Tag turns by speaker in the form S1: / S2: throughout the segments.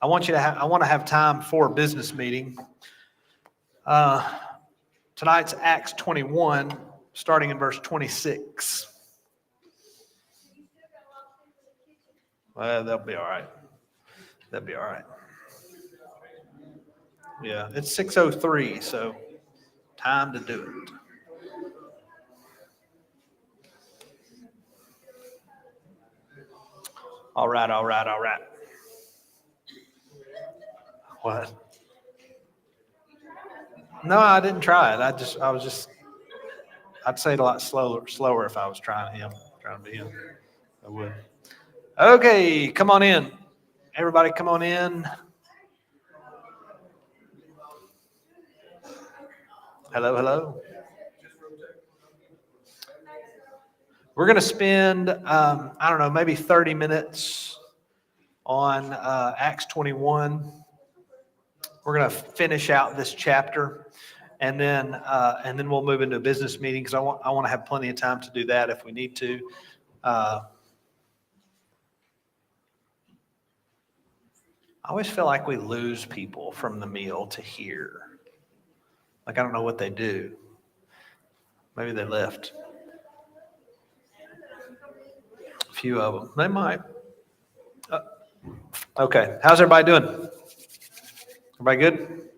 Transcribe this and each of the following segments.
S1: I want to have time for a business meeting. Tonight's Acts 21, starting in verse 26. Well, they'll be all right. They'll be all right. Yeah, it's 6:03, so time to do it. All right. What? No, I didn't try it. I'd say it a lot slower if I was trying to be him. I would. Okay, come on in. Everybody come on in. Hello. We're going to spend, I don't know, maybe 30 minutes on Acts 21. We're going to finish out this chapter, and then we'll move into a business meeting because I want to have plenty of time to do that if we need to. I always feel like we lose people from the meal to here. Like, I don't know what they do. Maybe they left. A few of them. They might. Okay. How's everybody doing? Everybody good?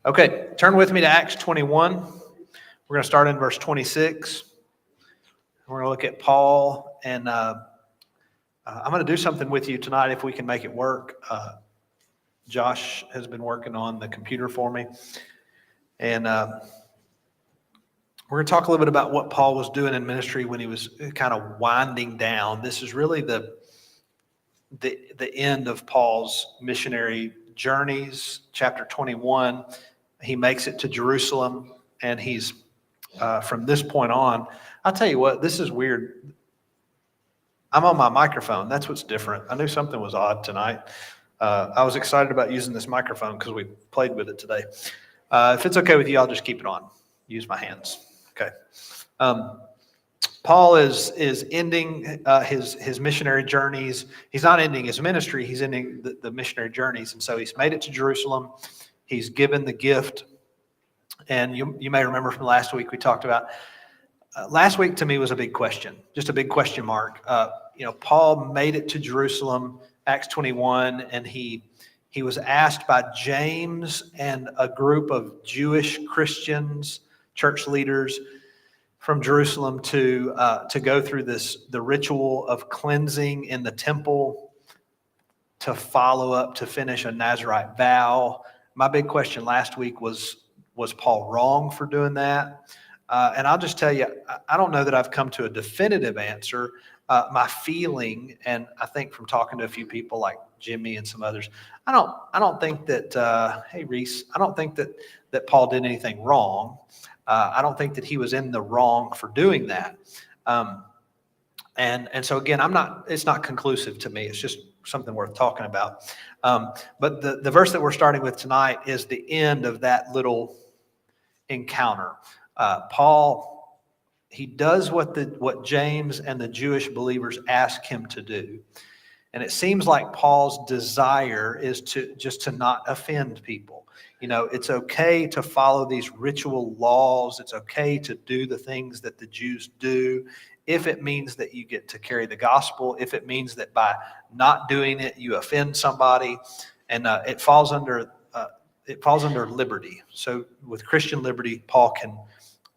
S1: Okay. Turn with me to Acts 21. We're going to start in verse 26. We're going to look at Paul, and I'm going to do something with you tonight if we can make it work. Josh has been working on the computer for me. And we're going to talk a little bit about what Paul was doing in ministry when he was kind of winding down. This is really the end of Paul's missionary journeys. Chapter 21, he makes it to Jerusalem, and he's from this point on. I'll tell you what, this is weird. I'm on my microphone. That's what's different. I knew something was odd tonight. I was excited about using this microphone because we played with it today. If it's okay with you, I'll just keep it on. Use my hands. Okay. Paul is ending his missionary journeys. He's not ending his ministry. He's ending the missionary journeys. And so he's made it to Jerusalem. He's given the gift. And you may remember from last week we talked about, last week to me was a big question, just a big question mark. Paul made it to Jerusalem, Acts 21, and he was asked by James and a group of Jewish Christians, church leaders from Jerusalem to go through the ritual of cleansing in the temple, to follow up to finish a Nazirite vow. My big question last week was Paul wrong for doing that? And I'll just tell you, I don't know that I've come to a definitive answer. My feeling, and I think from talking to a few people like Jimmy and some others, I don't think that, hey Reese, I don't think that Paul did anything wrong. I don't think that he was in the wrong for doing that. And so again, it's not conclusive to me. It's just something worth talking about. But the verse that we're starting with tonight is the end of that little encounter. Paul, he does what James and the Jewish believers ask him to do. And it seems like Paul's desire is to not offend people. It's okay to follow these ritual laws. It's okay to do the things that the Jews do if it means that you get to carry the gospel, if it means that by not doing it, you offend somebody. And it falls under liberty. So with Christian liberty, Paul can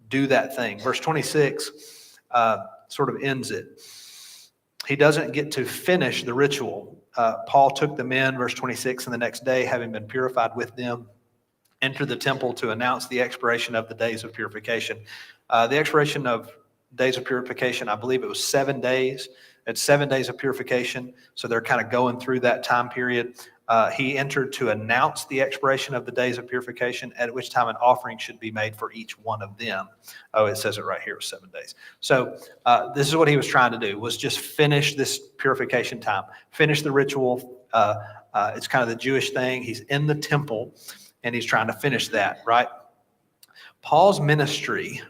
S1: do that thing. Verse 26 sort of ends it. He doesn't get to finish the ritual. Paul took them in, verse 26, and the next day, having been purified with them, entered the temple to announce the expiration of the days of purification. The expiration of days of purification, I believe it was 7 days. It's 7 days of purification, so they're kind of going through that time period. He entered to announce the expiration of the days of purification, at which time an offering should be made for each one of them. Oh, it says it right here, 7 days. So this is what he was trying to do, was just finish this purification time, finish the ritual. It's kind of the Jewish thing. He's in the temple, and he's trying to finish that, right? Paul's ministry,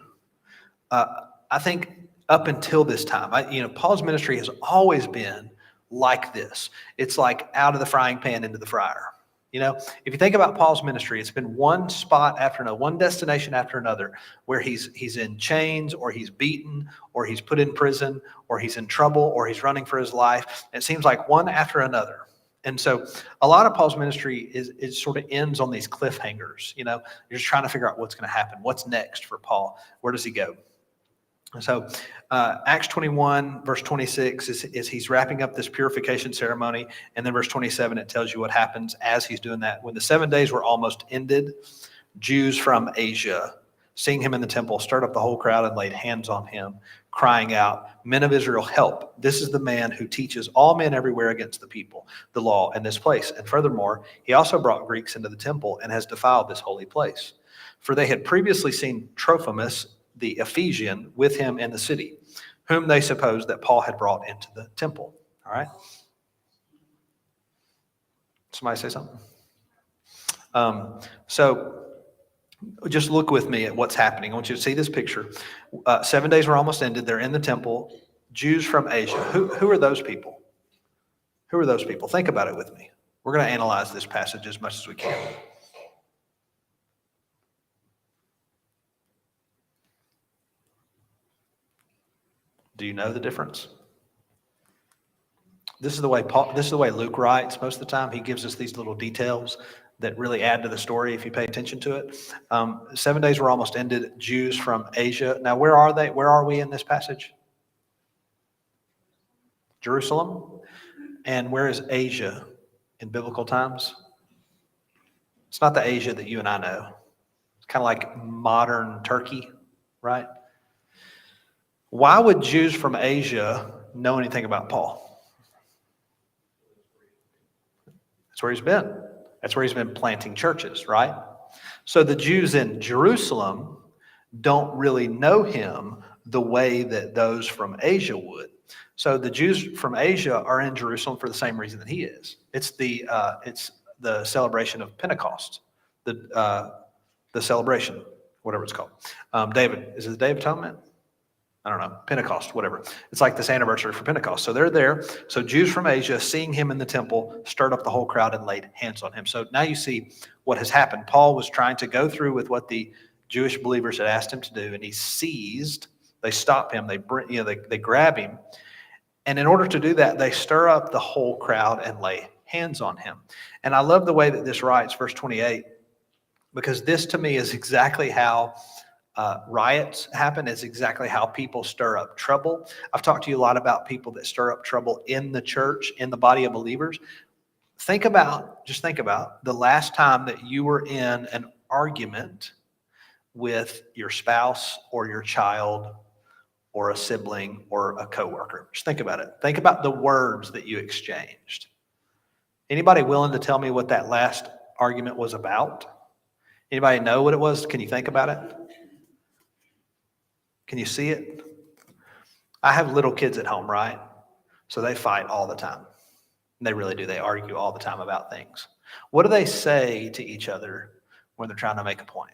S1: I think up until this time, Paul's ministry has always been like this. It's like out of the frying pan into the fryer. You know, if you think about Paul's ministry, it's been one spot after another, one destination after another, where he's in chains, or he's beaten, or he's put in prison, or he's in trouble, or he's running for his life. It seems like one after another. And so a lot of Paul's ministry is sort of ends on these cliffhangers. You know, you're just trying to figure out what's going to happen. What's next for Paul? Where does he go? So Acts 21, verse 26 is he's wrapping up this purification ceremony. And then verse 27, it tells you what happens as he's doing that. When the 7 days were almost ended, Jews from Asia, seeing him in the temple, stirred up the whole crowd and laid hands on him, crying out, "Men of Israel, help. This is the man who teaches all men everywhere against the people, the law, and this place. And furthermore, he also brought Greeks into the temple and has defiled this holy place." For they had previously seen Trophimus, the Ephesian, with him in the city, whom they supposed that Paul had brought into the temple. All right? Somebody say something? So just look with me at what's happening. I want you to see this picture. 7 days were almost ended. They're in the temple. Jews from Asia. Who are those people? Who are those people? Think about it with me. We're going to analyze this passage as much as we can. Do you know the difference? This is the way Luke writes most of the time. He gives us these little details that really add to the story if you pay attention to it. 7 days were almost ended. Jews from Asia. Now, where are they? Where are we in this passage? Jerusalem. And where is Asia in biblical times? It's not the Asia that you and I know. It's kind of like modern Turkey, right? Why would Jews from Asia know anything about Paul? That's where he's been. That's where he's been planting churches, right? So the Jews in Jerusalem don't really know him the way that those from Asia would. So the Jews from Asia are in Jerusalem for the same reason that he is. It's the celebration of Pentecost, the celebration, whatever it's called. David, is it the Day of Atonement? I don't know, Pentecost, whatever. It's like this anniversary for Pentecost. So they're there. So Jews from Asia, seeing him in the temple, stirred up the whole crowd and laid hands on him. So now you see what has happened. Paul was trying to go through with what the Jewish believers had asked him to do, and he's seized. They stop him. They grab him. And in order to do that, they stir up the whole crowd and lay hands on him. And I love the way that this writes, verse 28, because this to me is exactly how riots happen. Is exactly how people stir up trouble. I've talked to you a lot about people that stir up trouble in the church, in the body of believers. Just think about the last time that you were in an argument with your spouse or your child or a sibling or a coworker. Just think about it. Think about the words that you exchanged. Anybody willing to tell me what that last argument was about? Anybody know what it was? Can you think about it? Can you see it? I have little kids at home, right? So they fight all the time. They really do. They argue all the time about things. What do they say to each other when they're trying to make a point?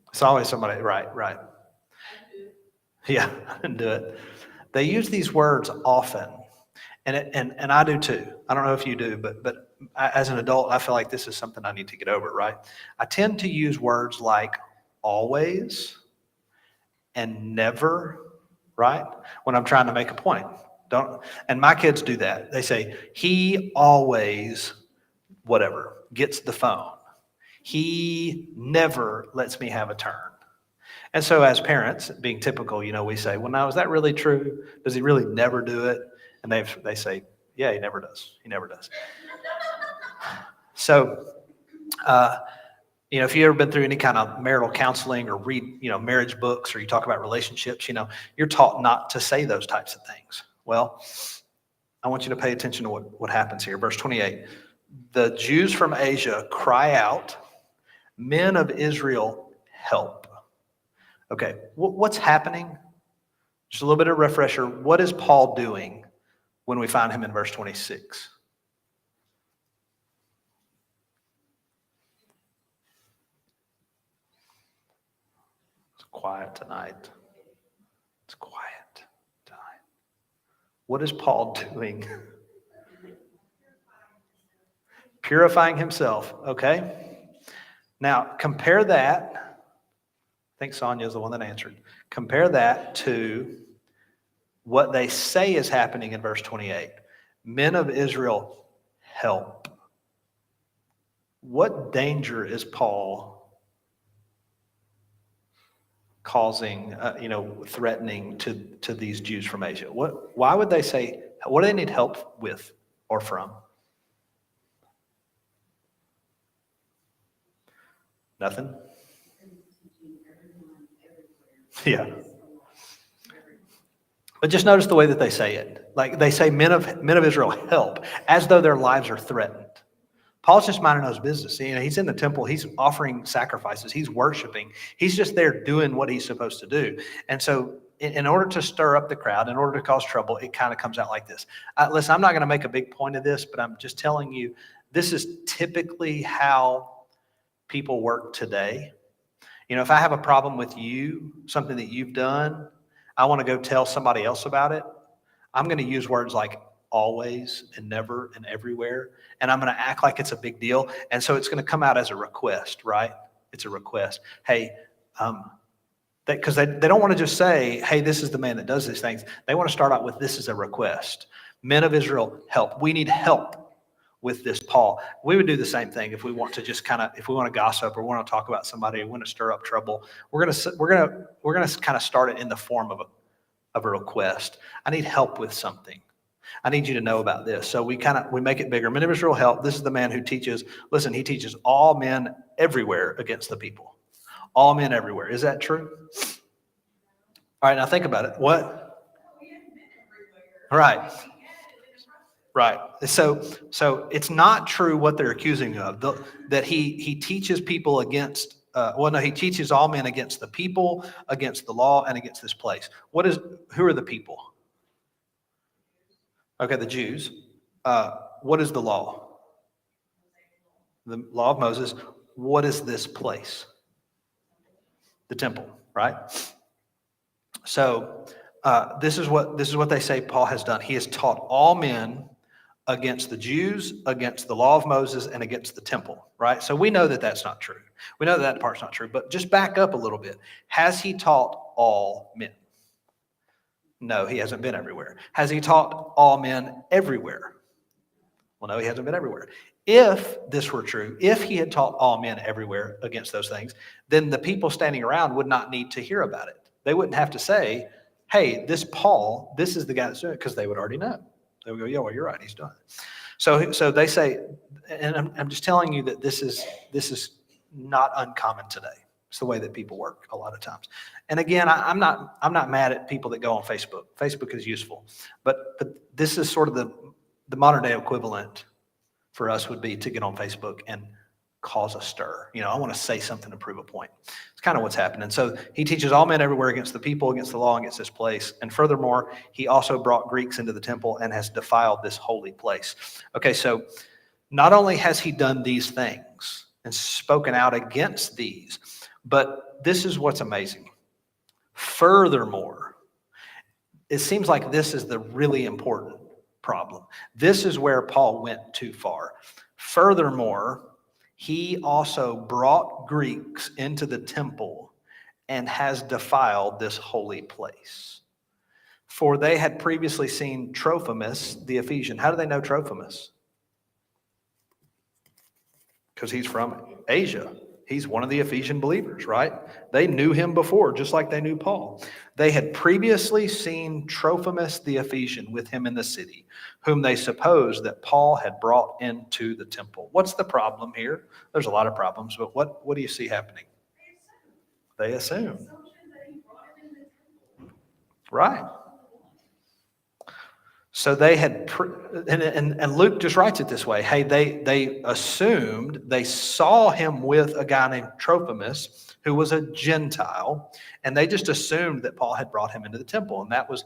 S1: It's always somebody, right. Yeah, I didn't do it. They use these words often, and I do too. I don't know if you do, but as an adult, I feel like this is something I need to get over, right? I tend to use words like always and never, right? When I'm trying to make a point. And my kids do that. They say, he always, whatever, gets the phone. He never lets me have a turn. And so as parents, being typical, we say, well, now, is that really true? Does he really never do it? And they say, yeah, he never does. He never does. So, if you've ever been through any kind of marital counseling or read, marriage books, or you talk about relationships, you're taught not to say those types of things. Well, I want you to pay attention to what happens here. Verse 28, the Jews from Asia cry out, "Men of Israel, help." Okay, what's happening? Just a little bit of refresher. What is Paul doing when we find him in verse 26? It's quiet tonight. It's quiet. What is Paul doing? Purifying himself, okay? Now, compare that. I think Sonia is the one that answered. Compare that to what they say is happening in verse 28. Men of Israel, help. What danger is Paul causing, threatening to these Jews from Asia? Why would they say, what do they need help with or from? Nothing? Yeah. But just notice the way that they say it. Like they say, men of Israel, help, as though their lives are threatened. Paul's just minding his business. He's in the temple. He's offering sacrifices. He's worshiping. He's just there doing what he's supposed to do. And so in order to stir up the crowd, in order to cause trouble, it kind of comes out like this. Listen, I'm not going to make a big point of this, but I'm just telling you, this is typically how people work today. If I have a problem with you, something that you've done, I want to go tell somebody else about it. I'm going to use words like always and never and everywhere, and I'm going to act like it's a big deal. And so it's going to come out as a request, right? It's a request. Hey, because they don't want to just say, hey, this is the man that does these things. They want to start out with, this is a request. Men of Israel, help. We need help with this Paul. We would do the same thing if we want to just if we want to gossip or want to talk about somebody or want to stir up trouble. We're going to kind of start it in the form of a request. I need help with something. I need you to know about this. So we make it bigger. Men of Israel, help. This is the man who teaches. Listen, he teaches all men everywhere against the people. All men everywhere. Is that true? All right, now think about it. What? Right. Right. So it's not true what they're accusing him of, that he teaches people against, he teaches all men against the people, against the law, and against this place. Who are the people? Okay, the Jews. What is the law? The law of Moses. What is this place? The temple, right? So this is what they say Paul has done. He has taught all men against the Jews, against the law of Moses, and against the temple, right? So we know that that's not true. We know that part's not true, but just back up a little bit. Has he taught all men? No, he hasn't been everywhere. Has he taught all men everywhere? Well, no, he hasn't been everywhere. If this were true, if he had taught all men everywhere against those things, then the people standing around would not need to hear about it. They wouldn't have to say, hey, this Paul, this is the guy that's doing it, because they would already know. They would go, yeah, well, you're right, he's done it. So they say, and I'm just telling you that this is not uncommon today. It's the way that people work a lot of times. And again, I'm not mad at people that go on Facebook. Facebook is useful, but this is sort of the modern day equivalent for us would be to get on Facebook and cause a stir. I want to say something to prove a point. It's kind of what's happening. So he teaches all men everywhere against the people, against the law, against this place. And furthermore, he also brought Greeks into the temple and has defiled this holy place. Okay, so not only has he done these things and spoken out against these, but this is what's amazing. Furthermore, it seems like this is the really important problem. This is where Paul went too far. Furthermore, he also brought Greeks into the temple and has defiled this holy place. For they had previously seen Trophimus, the Ephesian. How do they know Trophimus? Because he's from Asia. He's one of the Ephesian believers, right? They knew him before, just like they knew Paul. They had previously seen Trophimus the Ephesian with him in the city, whom they supposed that Paul had brought into the temple. What's the problem here? There's a lot of problems, but what do you see happening? They assume. Right. So they had, and Luke just writes it this way. Hey, they assumed, they saw him with a guy named Trophimus, who was a Gentile, and they just assumed that Paul had brought him into the temple, and that was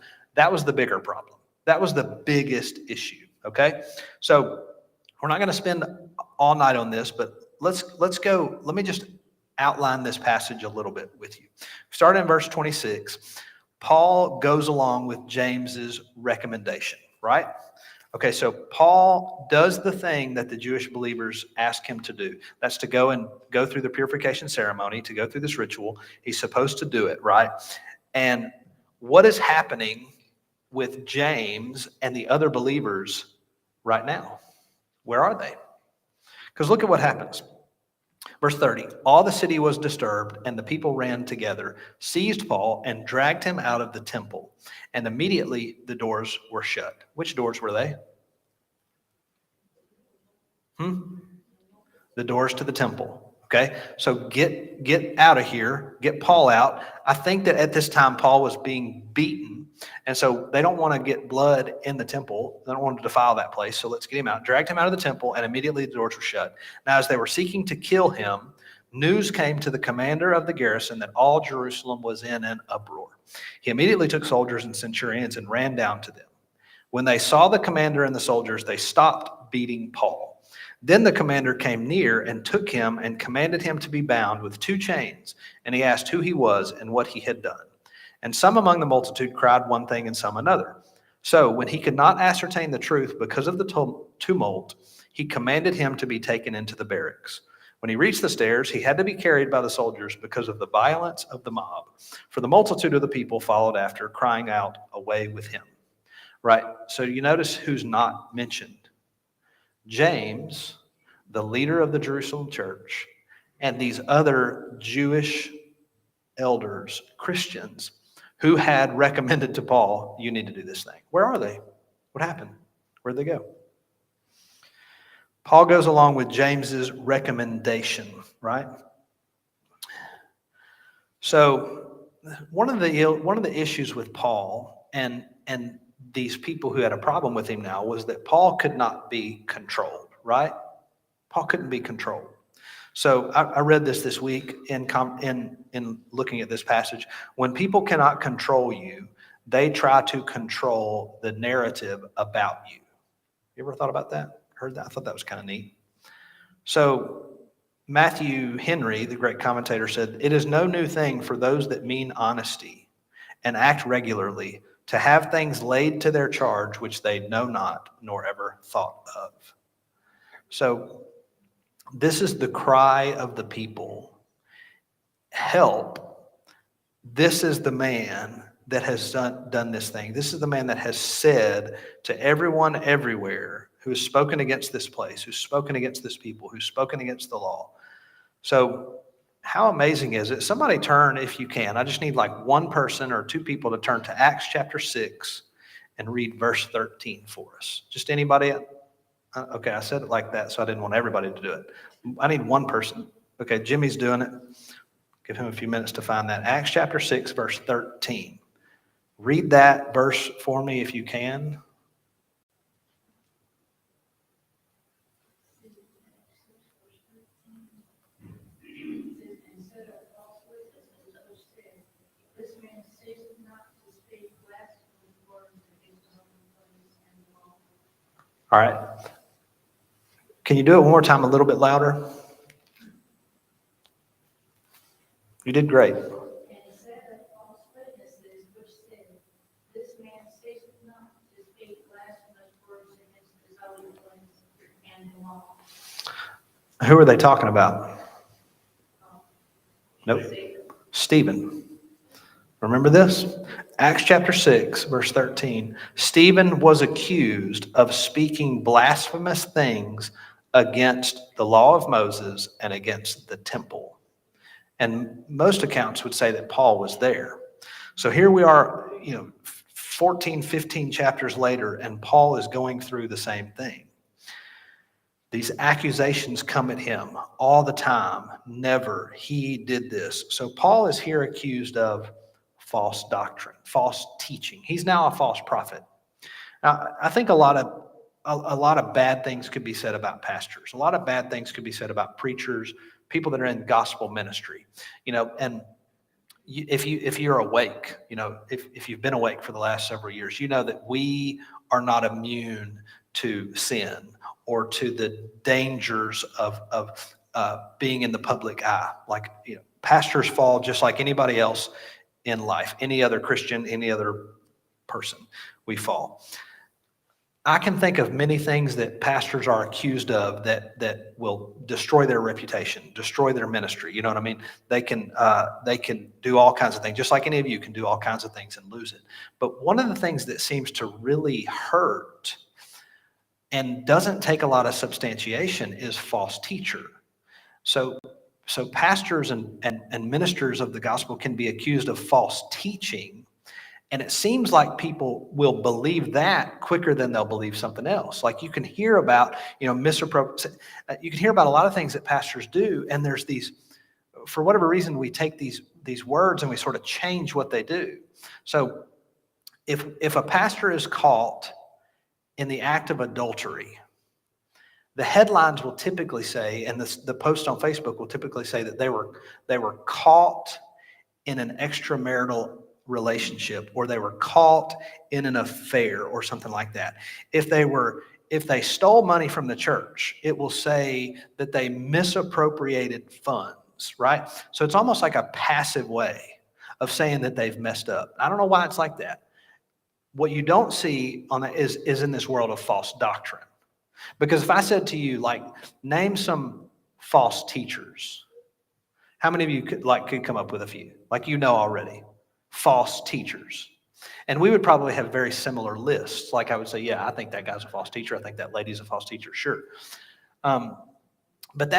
S1: the bigger problem. That was the biggest issue. Okay, so we're not going to spend all night on this, but let's go. Let me just outline this passage a little bit with you. Start in verse 26. Paul goes along with James's recommendation, right? Okay, so Paul does the thing that the Jewish believers ask him to do. That's to go through the purification ceremony, to go through this ritual. He's supposed to do it, right? And what is happening with James and the other believers right now? Where are they? Because look at what happens. Verse 30, all the city was disturbed, and the people ran together, seized Paul, and dragged him out of the temple. And immediately the doors were shut. Which doors were they? The doors to the temple. Okay, so get out of here, get Paul out. I think that at this time Paul was being beaten, and so they don't want to get blood in the temple. They don't want to defile that place, so let's get him out. Dragged him out of the temple, and immediately the doors were shut. Now, as they were seeking to kill him, news came to the commander of the garrison that all Jerusalem was in an uproar. He immediately took soldiers and centurions and ran down to them. When they saw the commander and the soldiers, they stopped beating Paul. Then the commander came near and took him and commanded him to be bound with 2 chains. And he asked who he was and what he had done. And some among the multitude cried one thing and some another. So when he could not ascertain the truth because of the tumult, he commanded him to be taken into the barracks. When he reached the stairs, he had to be carried by the soldiers because of the violence of the mob. For the multitude of the people followed after, crying out, "Away with him." Right? So you notice who's not mentioned. James, the leader of the Jerusalem church, and these other Jewish elders, Christians, who had recommended to Paul, you need to do this thing. Where are they? What happened? Where'd they go? Paul goes along with James's recommendation, right? So one of the issues with Paul and these people who had a problem with him now was that Paul could not be controlled, right? Paul couldn't be controlled. So I read this week in looking at this passage. When people cannot control you, they try to control the narrative about you. You ever thought about that? Heard that? I thought that was kind of neat. So Matthew Henry, the great commentator, said, "It is no new thing for those that mean honesty and act regularly to have things laid to their charge which they know not nor ever thought of." So this is the cry of the people. Help. This is the man that has done this thing. This is the man that has said to everyone everywhere who has spoken against this place, who's spoken against this people, who's spoken against the law. So how amazing is it? Somebody turn, if you can. I just need like one person or 2 people to turn to Acts chapter 6 and read verse 13 for us. Just anybody? Okay, I said it like that, so I didn't want everybody to do it. I need one person. Okay, Jimmy's doing it. Give him a few minutes to find that. Acts chapter 6, verse 13. Read that verse for me if you can. All right. Can you do it one more time a little bit louder? You did great.
S2: And he said that false witnesses which said, "This man ceaseth not to speak blasphemous words against his holy place and the law."
S1: Who are they talking about? Nope. Stephen. Remember this? Acts chapter 6, verse 13. Stephen was accused of speaking blasphemous things against the law of Moses and against the temple. And most accounts would say that Paul was there. So here we are, 14, 15 chapters later, and Paul is going through the same thing. These accusations come at him all the time. Never, he did this. So Paul is here accused of false doctrine, false teaching. He's now a false prophet. Now, I think a lot of bad things could be said about pastors. A lot of bad things could be said about preachers, people that are in gospel ministry. And if you're awake, if you've been awake for the last several years, you know that we are not immune to sin or to the dangers of being in the public eye. Like, pastors fall just like anybody else in life. Any other Christian, any other person, we fall. I can think of many things that pastors are accused of that will destroy their reputation, destroy their ministry. You know what I mean? They can do all kinds of things, just like any of you can do all kinds of things and lose it. But one of the things that seems to really hurt and doesn't take a lot of substantiation is false teacher. So pastors and ministers of the gospel can be accused of false teaching. And it seems like people will believe that quicker than they'll believe something else. Like you can hear about, you can hear about a lot of things that pastors do. And there's these, for whatever reason, we take these words and we sort of change what they do. So if a pastor is caught in the act of adultery, the headlines will typically say, and the post on Facebook will typically say that they were caught in an extramarital relationship, or they were caught in an affair or something like that. If they stole money from the church, it will say that they misappropriated funds, right? So it's almost like a passive way of saying that they've messed up. I don't know why it's like that. What you don't see on that is in this world of false doctrine. Because if I said to you, like, name some false teachers, how many of you could come up with a few? Like, already. False teachers. And we would probably have very similar lists. Like I would say, yeah, I think that guy's a false teacher. I think that lady's a false teacher. Sure. But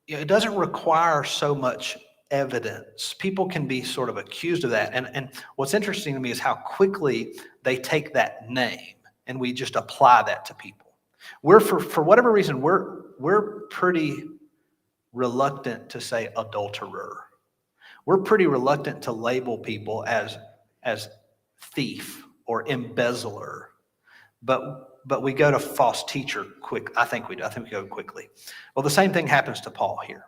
S1: it doesn't require so much evidence. People can be sort of accused of that. And what's interesting to me is how quickly they take that name and we just apply that to people. We're for whatever reason, we're pretty reluctant to say adulterer. We're pretty reluctant to label people as thief or embezzler, but we go to false teacher quick. I think we go quickly. Well, the same thing happens to Paul here.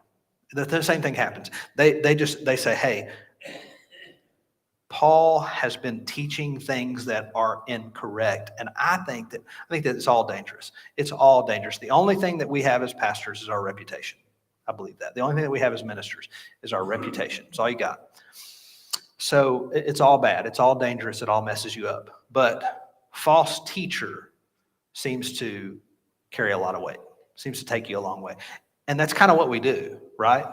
S1: The same thing happens. They say, hey, Paul has been teaching things that are incorrect, and I think that it's all dangerous. It's all dangerous. The only thing that we have as pastors is our reputation. I believe that. The only thing that we have as ministers is our reputation. It's all you got. So it's all bad. It's all dangerous. It all messes you up. But false teacher seems to carry a lot of weight, seems to take you a long way. And that's kind of what we do, right?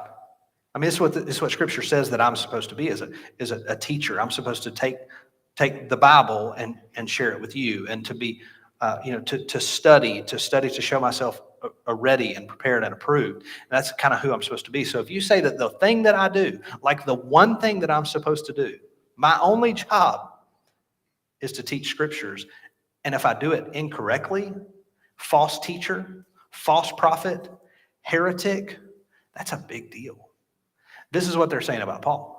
S1: I mean, it's what Scripture says that I'm supposed to be as a teacher. I'm supposed to take the Bible and share it with you, and to be, to study to show myself ready and prepared and approved. And that's kind of who I'm supposed to be. So if you say that the thing that I do, like the one thing that I'm supposed to do, my only job is to teach scriptures, and if I do it incorrectly, false teacher, false prophet, heretic, that's a big deal. This is what they're saying about Paul.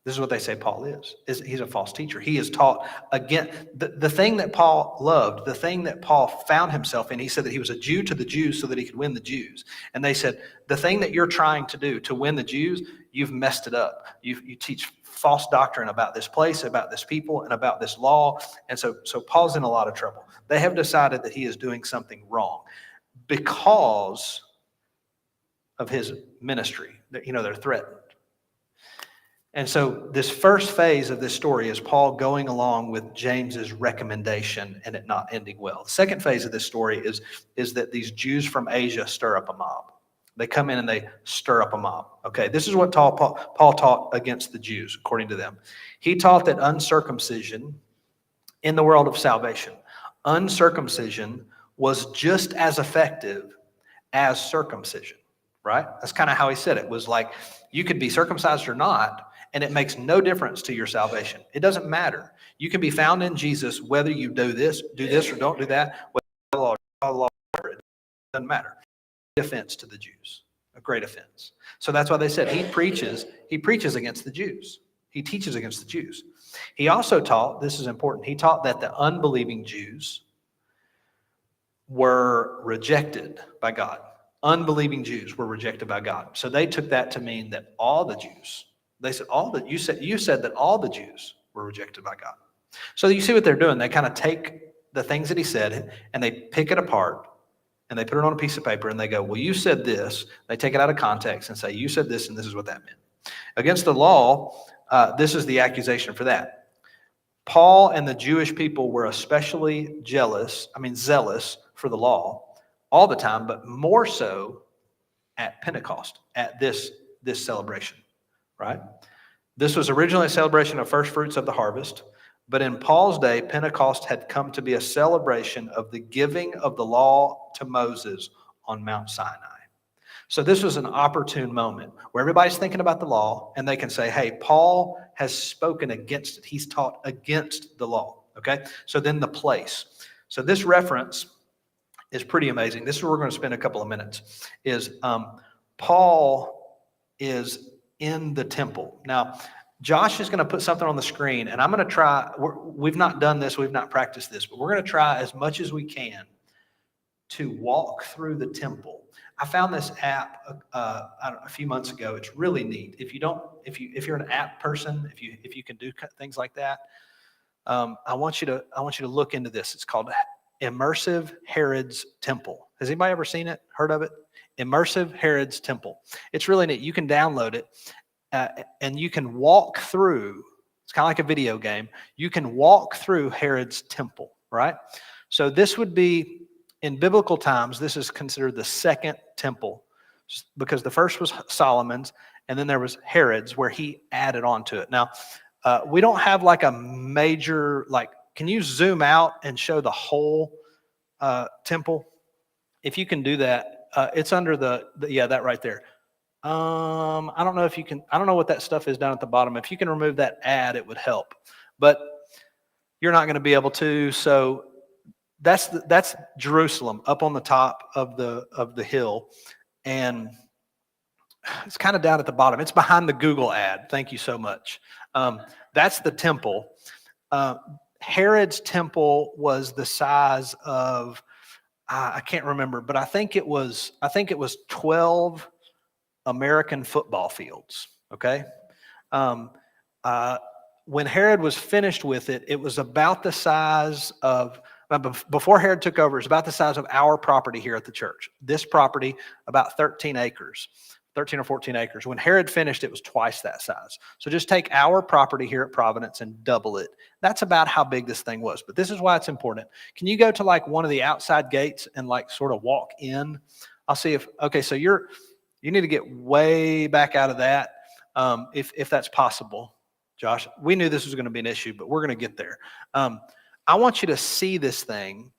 S1: This is what they say Paul is he's a false teacher. He is taught, again, the thing that Paul loved, the thing that Paul found himself in. He said that he was a Jew to the Jews so that he could win the Jews. And they said, the thing that you're trying to do to win the Jews, you've messed it up. You teach false doctrine about this place, about this people, and about this law. And so Paul's in a lot of trouble. They have decided that he is doing something wrong because of his ministry. They're threatened. And so this first phase of this story is Paul going along with James's recommendation and it not ending well. The second phase of this story is that these Jews from Asia stir up a mob. They come in and they stir up a mob. Okay, this is what Paul taught against the Jews, according to them. He taught that uncircumcision in the world of salvation, uncircumcision was just as effective as circumcision, right? That's kind of how he said it. It was like, you could be circumcised or not, and it makes no difference to your salvation. It doesn't matter. You can be found in Jesus whether you do this or don't do that. Whether the law, it doesn't matter. Offense to the Jews, a great offense. So that's why they said he preaches against the Jews. He teaches against the Jews. He also taught, this is important, he taught that the unbelieving Jews were rejected by God. Unbelieving Jews were rejected by God. So they took that to mean that all the Jews, they said you said that all the Jews were rejected by God. So you see what they're doing. They kind of take the things that he said and they pick it apart and they put it on a piece of paper and they go, well, you said this. They take it out of context and say, you said this and this is what that meant. Against the law, This is the accusation for that. Paul and the Jewish people were especially zealous for the law all the time, but more so at Pentecost, at this celebration, right? This was originally a celebration of first fruits of the harvest, but in Paul's day, Pentecost had come to be a celebration of the giving of the law to Moses on Mount Sinai. So this was an opportune moment where everybody's thinking about the law and they can say, hey, Paul has spoken against it. He's taught against the law, okay? So then the place. So this reference is pretty amazing. This is where we're going to spend a couple of minutes, is Paul is in the temple. Now, Josh is going to put something on the screen, and I'm going to try. We've not done this. We've not practiced this, but we're going to try as much as we can to walk through the temple. I found this app a few months ago. It's really neat. If you're an app person, if you can do things like that, I want you to look into this. It's called Immersive Herod's Temple. Has anybody ever seen it? Heard of it? Immersive Herod's Temple. It's really neat. You can download it, and you can walk through. It's kind of like a video game. You can walk through Herod's temple, right? So this would be, in biblical times, this is considered the second temple, because the first was Solomon's, and then there was Herod's, where he added on to it. Now, we don't have like a major, can you zoom out and show the whole temple? If you can do that, it's under that right there. I don't know if you can, I don't know what that stuff is down at the bottom. If you can remove that ad, it would help. But you're not going to be able to. So that's Jerusalem up on the top of the hill. And it's kind of down at the bottom. It's behind the Google ad. Thank you so much. That's the temple. Herod's temple was the size of, I can't remember, but I think it was 12 American football fields. Okay. When Herod was finished with it, it was about the size of, before Herod took over, it's about the size of our property here at the church. This property, about 13 or 14 acres. When Herod finished, it was twice that size. So just take our property here at Providence and double it. That's about how big this thing was. But this is why it's important. Can you go to one of the outside gates and sort of walk in? I'll see so you need to get way back out of that, if that's possible, Josh. We knew this was going to be an issue, but we're going to get there. I want you to see this thing.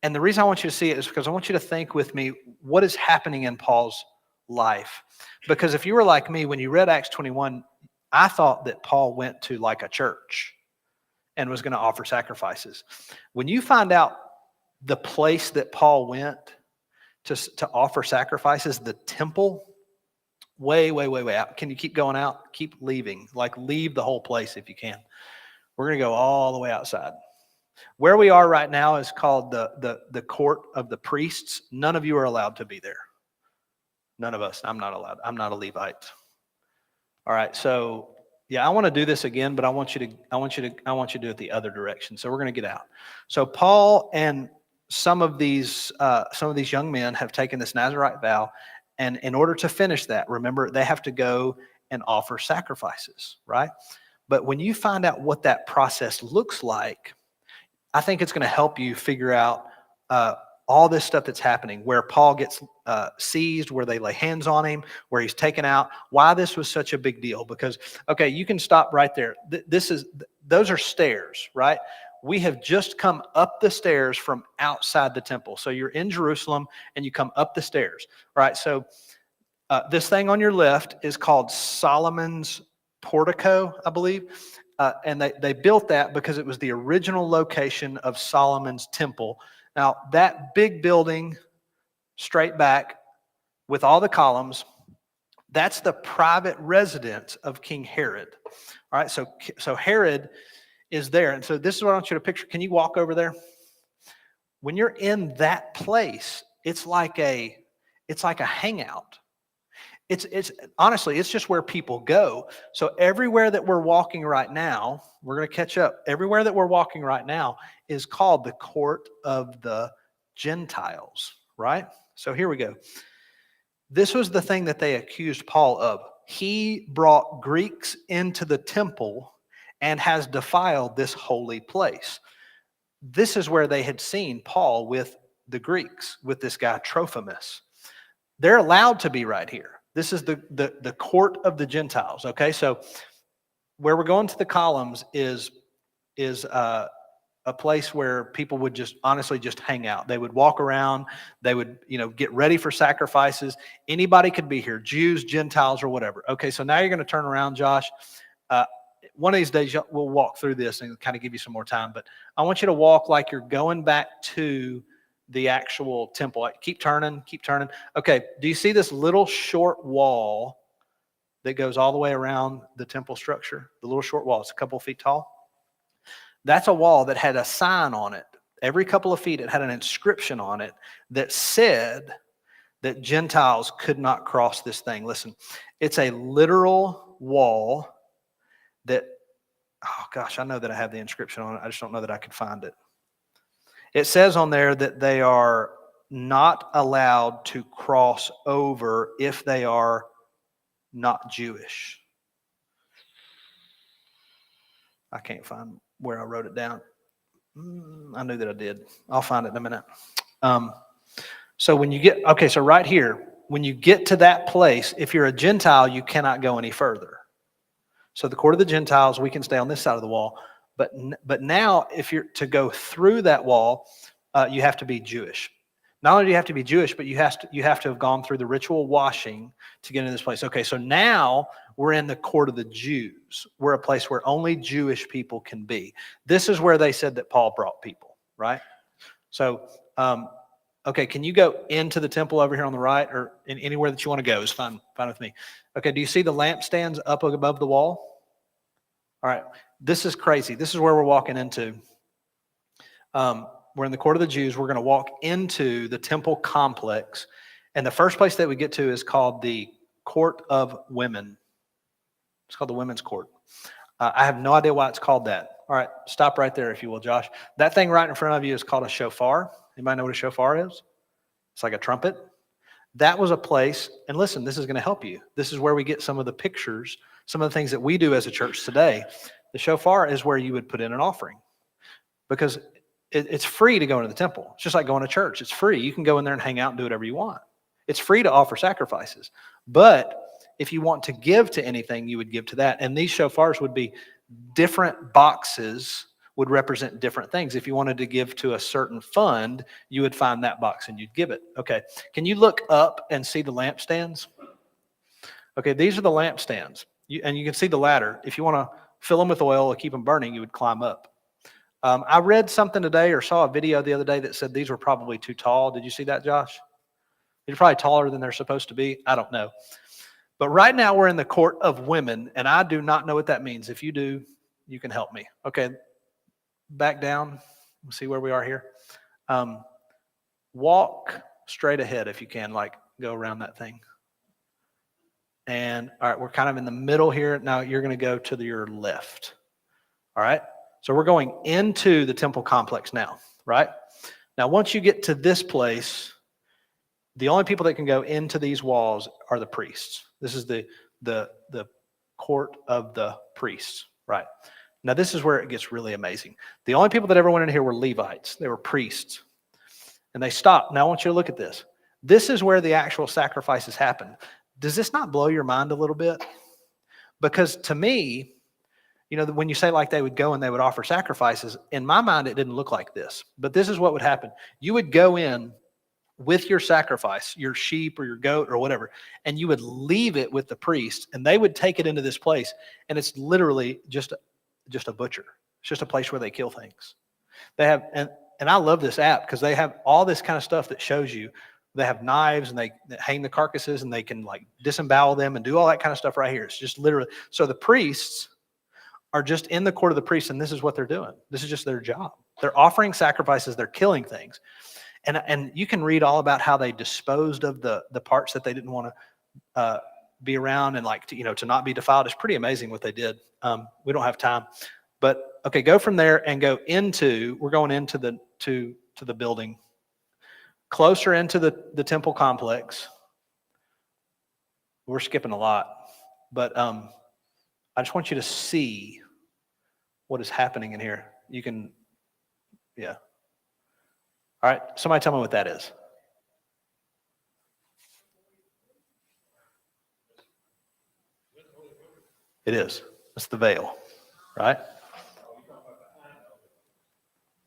S1: And the reason I want you to see it is because I want you to think with me what is happening in Paul's life. Because if you were like me, when you read Acts 21, I thought that Paul went to a church and was going to offer sacrifices. When you find out the place that Paul went to offer sacrifices, the temple, way out. Can you keep going out? Keep leaving. Leave the whole place if you can. We're going to go all the way outside. Where we are right now is called the court of the priests. None of you are allowed to be there. None of us. I'm not allowed. I'm not a Levite. All right. So yeah, I want to do this again, but I want you to do it the other direction. So we're going to get out. So Paul and some of these young men have taken this Nazirite vow, and in order to finish that, remember, they have to go and offer sacrifices, right? But when you find out what that process looks like, I think it's going to help you figure out all this stuff that's happening, where Paul gets seized, where they lay hands on him, where he's taken out, why this was such a big deal. Because, okay, you can stop right there. Those are stairs, right? We have just come up the stairs from outside the temple. So you're in Jerusalem and you come up the stairs, right? So this thing on your left is called Solomon's Portico, I believe. And they built that because it was the original location of Solomon's temple. Now, that big building, straight back, with all the columns, that's the private residence of King Herod. All right, so Herod is there. And so this is what I want you to picture. Can you walk over there? When you're in that place, it's like a hangout. It's honestly, it's just where people go. So everywhere that we're walking right now, we're going to catch up. Everywhere that we're walking right now is called the court of the Gentiles, right? So here we go. This was the thing that they accused Paul of. he brought Greeks into the temple and has defiled this holy place. This is where they had seen Paul with the Greeks, with this guy Trophimus. They're allowed to be right here. This is the court of the Gentiles. Okay, so where we're going to the columns is a place where people would just honestly just hang out. They would walk around. They would, get ready for sacrifices. Anybody could be here, Jews, Gentiles, or whatever. Okay, so now you're going to turn around, Josh. One of these days we'll walk through this and kind of give you some more time. But I want you to walk like you're going back to the actual temple. Keep turning, keep turning. Okay, do you see this little short wall that goes all the way around the temple structure? The little short wall, it's a couple feet tall. That's a wall that had a sign on it. Every couple of feet, it had an inscription on it that said that Gentiles could not cross this thing. Listen, it's a literal wall that, oh gosh, I know that I have the inscription on it. I just don't know that I could find it. It says on there that they are not allowed to cross over if they are not Jewish. I can't find where I wrote it down. I knew that I did. I'll find it in a minute. So when you get, okay, so right here, when you get to that place, if you're a Gentile, you cannot go any further. So the court of the Gentiles, we can stay on this side of the wall. But now, if you're to go through that wall, you have to be Jewish. Not only do you have to be Jewish, but you have to have gone through the ritual washing to get into this place. Okay, so now we're in the court of the Jews. We're a place where only Jewish people can be. This is where they said that Paul brought people, right? So, okay, can you go into the temple over here on the right, or anywhere that you want to go is fine with me. Okay, do you see the lampstands up above the wall? All right, this is crazy. This is where we're walking into. We're in the court of the Jews. We're going to walk into the temple complex. And the first place that we get to is called the Court of Women. It's called the Women's Court. I have no idea why it's called that. All right, stop right there if you will, Josh. That thing right in front of you is called a shofar. Anybody know what a shofar is? It's like a trumpet. That was a place, and listen, this is going to help you. This is where we get some of the pictures, some of the things that we do as a church today. The shofar is where you would put in an offering, because it's free to go into the temple. It's just like going to church. It's free. You can go in there and hang out and do whatever you want. It's free to offer sacrifices. But if you want to give to anything, you would give to that. And these shofars would be different boxes, would represent different things. If you wanted to give to a certain fund, you would find that box and you'd give it. Okay. Can you look up and see the lampstands? Okay, these are the lampstands. And you can see the ladder. If you want to fill them with oil or keep them burning, you would climb up. I read something today or saw a video the other day that said these were probably too tall. Did you see that, Josh? They're probably taller than they're supposed to be. I don't know. But right now we're in the court of women, and I do not know what that means. If you do, you can help me. Okay, back down. We'll see where we are here. Walk straight ahead if you can, like go around that thing. And all right, we're kind of in the middle here. Now you're going to go to your left. All right. So we're going into the temple complex now, right? Now, once you get to this place, the only people that can go into these walls are the priests. This is the court of the priests, right? Now, this is where it gets really amazing. The only people that ever went in here were Levites. They were priests. And they stopped. Now, I want you to look at this. This is where the actual sacrifices happen. Does this not blow your mind a little bit? Because to me, when you say like they would go and they would offer sacrifices, in my mind, it didn't look like this. But this is what would happen. You would go in with your sacrifice, your sheep or your goat or whatever, and you would leave it with the priest, and they would take it into this place. And it's literally just a butcher. It's just a place where they kill things. They have, and I love this app because they have all this kind of stuff that shows you. They have knives and they hang the carcasses and they can like disembowel them and do all that kind of stuff right here. It's just literally, so the priests are just in the court of the priests, and this is what they're doing. This is just their job. They're offering sacrifices. They're killing things. And you can read all about how they disposed of the parts that they didn't want to be around and to not be defiled. It's pretty amazing what they did. We don't have time. But okay, go from there and go into, we're going into the building. Closer into the temple complex. We're skipping a lot. But I just want you to see what is happening in here. You can, yeah. All right, somebody tell me what that is. It is. It's the veil, right?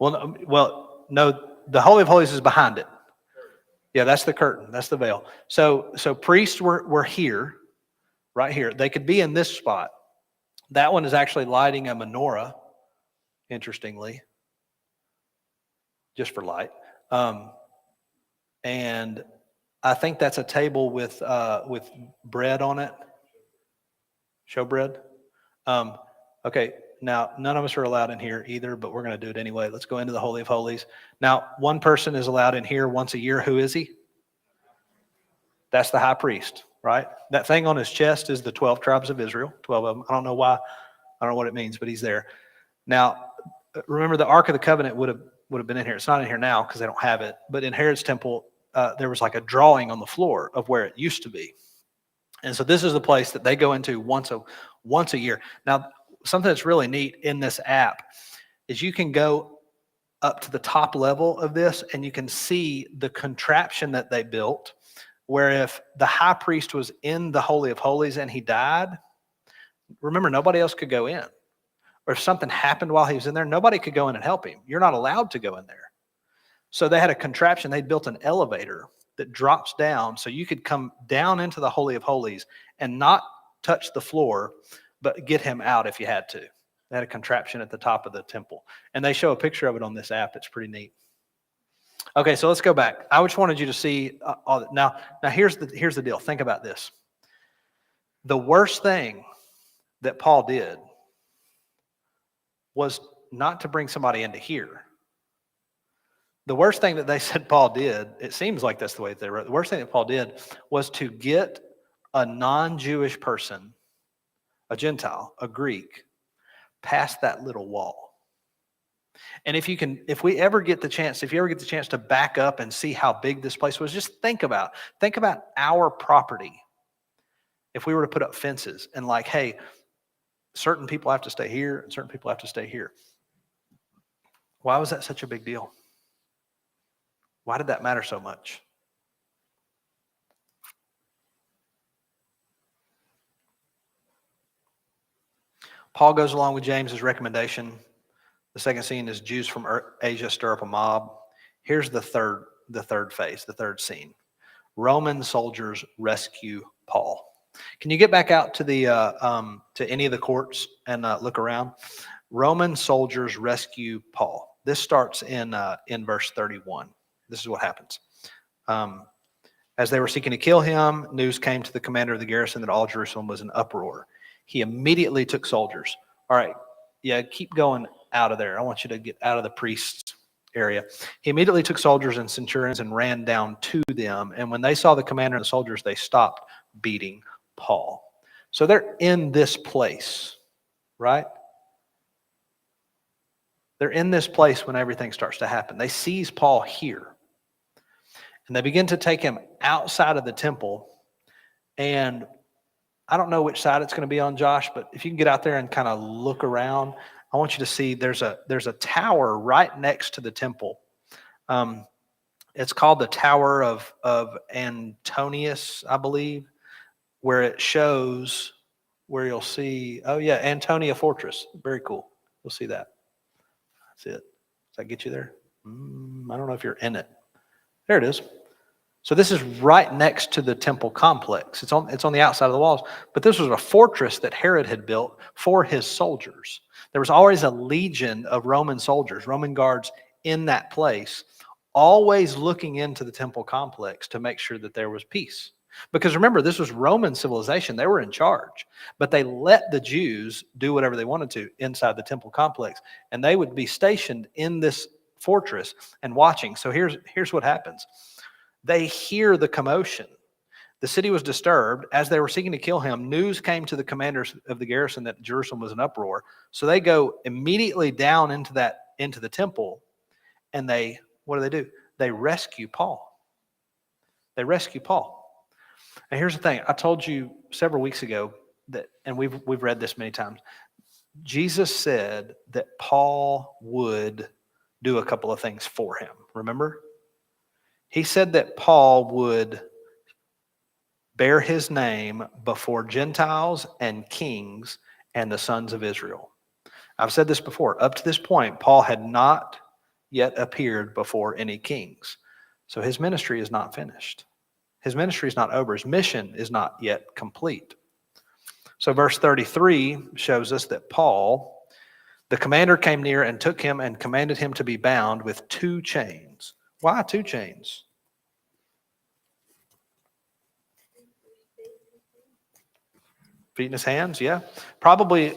S1: No, the Holy of Holies is behind it. Yeah, that's the curtain. That's the veil. So priests were here, right here. They could be in this spot. That one is actually lighting a menorah, interestingly, just for light. And I think that's a table with bread on it, showbread. Okay, now none of us are allowed in here either, but we're going to do it anyway. Let's go into the Holy of Holies. Now, one person is allowed in here once a year. Who is he? That's the high priest, right? That thing on his chest is the 12 tribes of Israel, 12 of them. I don't know why. I don't know what it means, but he's there. Now, remember the Ark of the Covenant would have been in here. It's not in here now because they don't have it. But in Herod's temple, there was like a drawing on the floor of where it used to be. And so this is the place that they go into once a year. Now, something that's really neat in this app is you can go up to the top level of this and you can see the contraption that they built, where if the high priest was in the Holy of Holies and he died, remember, nobody else could go in. Or if something happened while he was in there, nobody could go in and help him. You're not allowed to go in there. So they had a contraption. They built an elevator that drops down so you could come down into the Holy of Holies and not touch the floor, but get him out if you had to. They had a contraption at the top of the temple. And they show a picture of it on this app. It's pretty neat. Okay, so let's go back. I just wanted you to see all that. Now here's the deal. Think about this. The worst thing that Paul did was not to bring somebody into here. The worst thing that they said Paul did, it seems like that's the way they wrote. The worst thing that Paul did was to get a non-Jewish person, a Gentile, a Greek, past that little wall. And if you ever get the chance to back up and see how big this place was, just think about our property. If we were to put up fences and like, hey, certain people have to stay here and certain people have to stay here. Why was that such a big deal? Why did that matter so much? Paul goes along with James's recommendation. The second scene is Jews from Asia stir up a mob. Here's the third phase, the third scene. Roman soldiers rescue Paul. Can you get back out to the to any of the courts and look around? Roman soldiers rescue Paul. This starts in verse 31. This is what happens. As they were seeking to kill him, news came to the commander of the garrison that all Jerusalem was in uproar. He immediately took soldiers. All right, yeah, keep going out of there. I want you to get out of the priest's area. He immediately took soldiers and centurions and ran down to them. And when they saw the commander and the soldiers, they stopped beating Paul. So they're in this place, right? They're in this place when everything starts to happen. They seize Paul here. And they begin to take him outside of the temple. And I don't know which side it's going to be on, Josh, but if you can get out there and kind of look around, I want you to see there's a tower right next to the temple. It's called the Tower of Antonius, I believe, where it shows where you'll see, oh yeah, Antonia Fortress. Very cool. You'll see that. That's it. Does that get you there? I don't know if you're in it. There it is. So this is right next to the temple complex. It's on the outside of the walls. But this was a fortress that Herod had built for his soldiers. There was always a legion of Roman soldiers, Roman guards in that place, always looking into the temple complex to make sure that there was peace. Because remember, this was Roman civilization. They were in charge. But they let the Jews do whatever they wanted to inside the temple complex. And they would be stationed in this fortress and watching. So here's what happens. They hear the commotion. The city was disturbed. As they were seeking to kill him, news came to the commanders of the garrison that Jerusalem was in uproar. So they go immediately down into the temple, and what do? They rescue Paul. They rescue Paul. And here's the thing. I told you several weeks ago that, and we've read this many times. Jesus said that Paul would do a couple of things for him. Remember? He said that Paul would bear his name before Gentiles and kings and the sons of Israel. I've said this before. Up to this point, Paul had not yet appeared before any kings. So his ministry is not finished. His ministry is not over. His mission is not yet complete. So verse 33 shows us that Paul, the commander, came near and took him and commanded him to be bound with 2 chains. Why 2 chains? Feet in his hands, yeah. Probably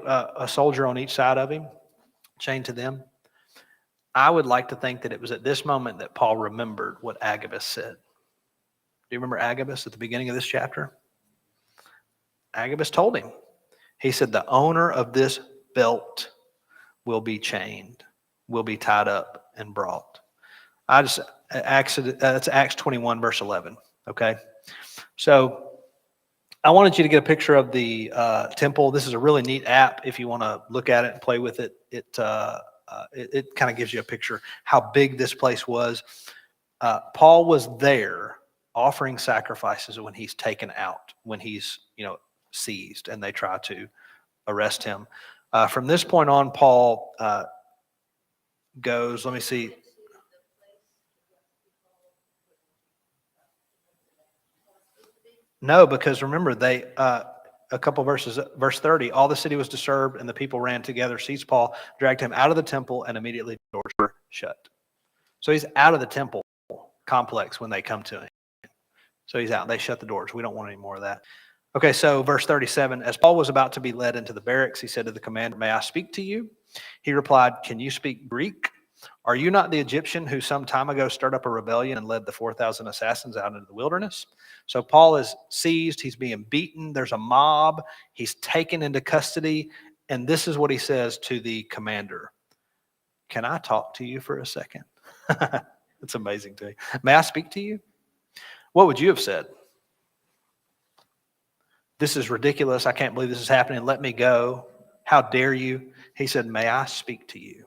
S1: a soldier on each side of him, chained to them. I would like to think that it was at this moment that Paul remembered what Agabus said. Do you remember Agabus at the beginning of this chapter? Agabus told him. He said, the owner of this belt will be chained, will be tied up and brought. That's Acts 21, verse 11. Okay? So I wanted you to get a picture of the temple. This is a really neat app. If you want to look at it and play with it, it kind of gives you a picture how big this place was. Paul was there offering sacrifices when he's taken out, when he's seized, and they try to arrest him. From this point on, Paul goes. Let me see. No, because remember, they a couple verses, verse 30, all the city was disturbed and the people ran together, seized Paul, dragged him out of the temple, and immediately the doors were shut. So he's out of the temple complex when they come to him. So he's out. They shut the doors. We don't want any more of that. Okay, so verse 37, as Paul was about to be led into the barracks, he said to the commander, may I speak to you? He replied, can you speak Greek? Are you not the Egyptian who some time ago stirred up a rebellion and led the 4,000 assassins out into the wilderness? So Paul is seized. He's being beaten. There's a mob. He's taken into custody. And this is what he says to the commander. Can I talk to you for a second? It's amazing to me. May I speak to you? What would you have said? This is ridiculous. I can't believe this is happening. Let me go. How dare you? He said, may I speak to you?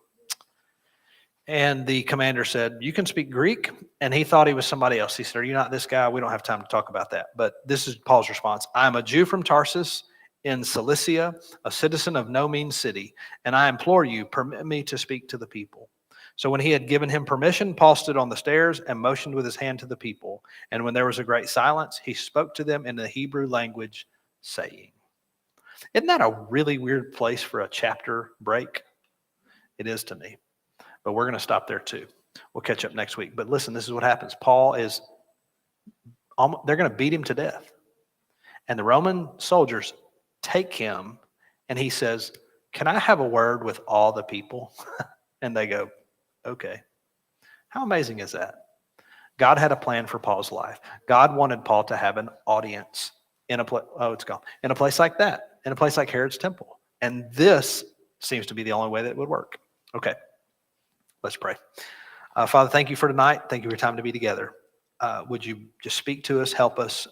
S1: And the commander said, you can speak Greek. And he thought he was somebody else. He said, are you not this guy? We don't have time to talk about that. But this is Paul's response. I'm a Jew from Tarsus in Cilicia, a citizen of no mean city. And I implore you, permit me to speak to the people. So when he had given him permission, Paul stood on the stairs and motioned with his hand to the people. And when there was a great silence, he spoke to them in the Hebrew language, saying. Isn't that a really weird place for a chapter break? It is to me. But we're going to stop there too. We'll catch up next week. But listen, this is what happens. Paul is, they're going to beat him to death. And the Roman soldiers take him and he says, can I have a word with all the people? And they go, okay. How amazing is that? God had a plan for Paul's life. God wanted Paul to have an audience in a place, in a place like that, in a place like Herod's temple. And this seems to be the only way that it would work. Okay. Let's pray. Father, thank you for tonight. Thank you for your time to be together. Would you just speak to us, help us?